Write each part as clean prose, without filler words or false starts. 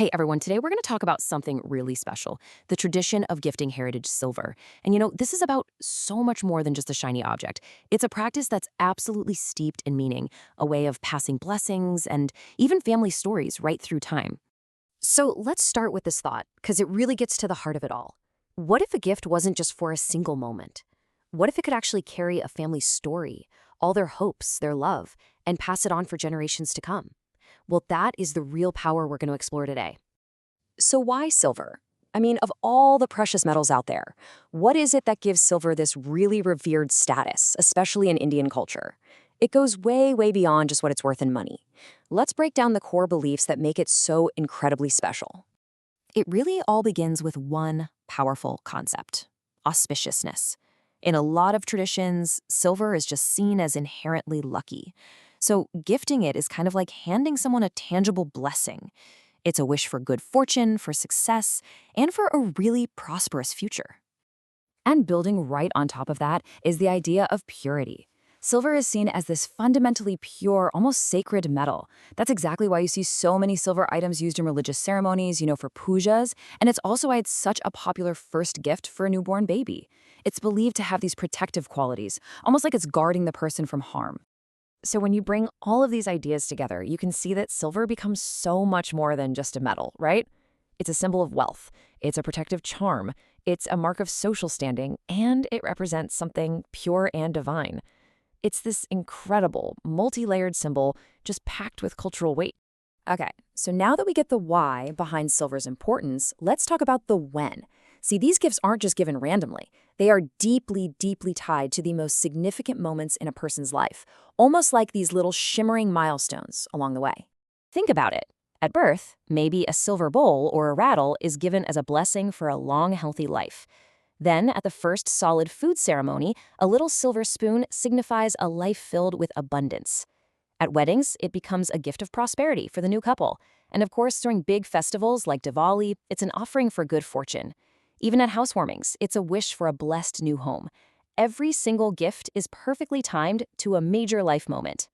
Hey everyone, today we're going to talk about something really special, the tradition of gifting heritage silver. And this is about so much more than just a shiny object. It's a practice that's absolutely steeped in meaning, a way of passing blessings and even family stories right through time. So let's start with this thought, because it really gets to the heart of it all. What if a gift wasn't just for a single moment? What if it could actually carry a family's story, all their hopes, their love, and pass it on for generations to come? Well, that is the real power we're going to explore today. So why silver? I mean, of all the precious metals out there, what is it that gives silver this really revered status, especially in Indian culture? It goes way, way beyond just what it's worth in money. Let's break down the core beliefs that make it so incredibly special. It really all begins with one powerful concept: auspiciousness. In a lot of traditions, silver is just seen as inherently lucky. So gifting it is kind of like handing someone a tangible blessing. It's a wish for good fortune, for success, and for a really prosperous future. And building right on top of that is the idea of purity. Silver is seen as this fundamentally pure, almost sacred metal. That's exactly why you see so many silver items used in religious ceremonies, for poojas, and it's also why it's such a popular first gift for a newborn baby. It's believed to have these protective qualities, almost like it's guarding the person from harm. So when you bring all of these ideas together, you can see that silver becomes so much more than just a metal, right? It's a symbol of wealth, it's a protective charm, it's a mark of social standing, and it represents something pure and divine. It's this incredible, multi-layered symbol just packed with cultural weight. Okay, so now that we get the why behind silver's importance, let's talk about the when. See, these gifts aren't just given randomly. They are deeply, deeply tied to the most significant moments in a person's life, almost like these little shimmering milestones along the way. Think about it. At birth, maybe a silver bowl or a rattle is given as a blessing for a long, healthy life. Then, at the first solid food ceremony, a little silver spoon signifies a life filled with abundance. At weddings, it becomes a gift of prosperity for the new couple. And of course, during big festivals like Diwali, it's an offering for good fortune. Even at housewarmings, it's a wish for a blessed new home. Every single gift is perfectly timed to a major life moment.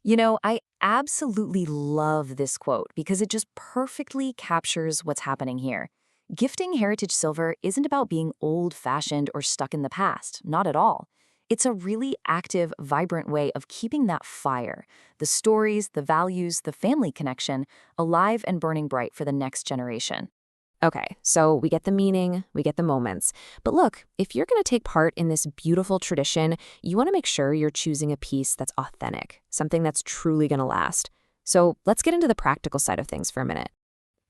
I absolutely love this quote because it just perfectly captures what's happening here. Gifting heritage silver isn't about being old-fashioned or stuck in the past, not at all. It's a really active, vibrant way of keeping that fire, the stories, the values, the family connection, alive and burning bright for the next generation. Okay, so we get the meaning, we get the moments. But look, if you're going to take part in this beautiful tradition, you want to make sure you're choosing a piece that's authentic, something that's truly going to last. So let's get into the practical side of things for a minute.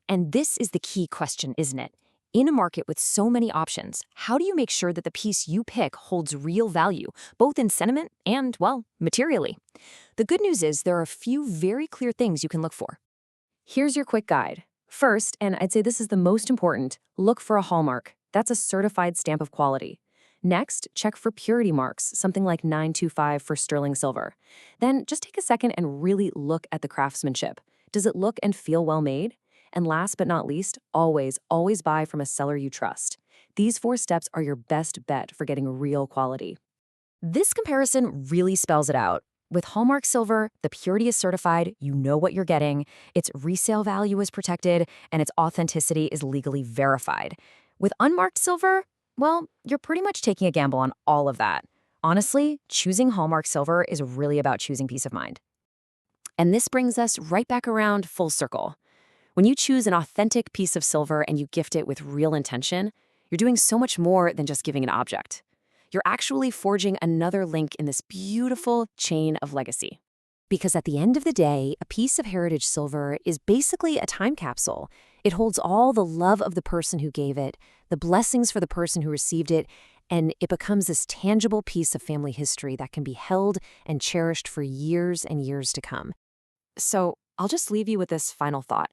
And this is the key question, isn't it? In a market with so many options, how do you make sure that the piece you pick holds real value, both in sentiment and, well, materially? The good news is there are a few very clear things you can look for. Here's your quick guide. First, and I'd say this is the most important, look for a hallmark. That's a certified stamp of quality. Next, check for purity marks, something like 925 for sterling silver. Then just take a second and really look at the craftsmanship. Does it look and feel well made? And last but not least, always, always buy from a seller you trust. These 4 steps are your best bet for getting real quality. This comparison really spells it out. With Hallmark Silver, the purity is certified, you know what you're getting, its resale value is protected, and its authenticity is legally verified. With unmarked silver, well, you're pretty much taking a gamble on all of that. Honestly, choosing Hallmark Silver is really about choosing peace of mind. And this brings us right back around full circle. When you choose an authentic piece of silver and you gift it with real intention, you're doing so much more than just giving an object. You're actually forging another link in this beautiful chain of legacy. Because at the end of the day, a piece of heritage silver is basically a time capsule. It holds all the love of the person who gave it, the blessings for the person who received it, and it becomes this tangible piece of family history that can be held and cherished for years and years to come. So I'll just leave you with this final thought.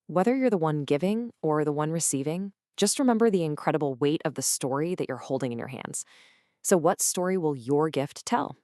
Whether you're the one giving or the one receiving, just remember the incredible weight of the story that you're holding in your hands. So what story will your gift tell?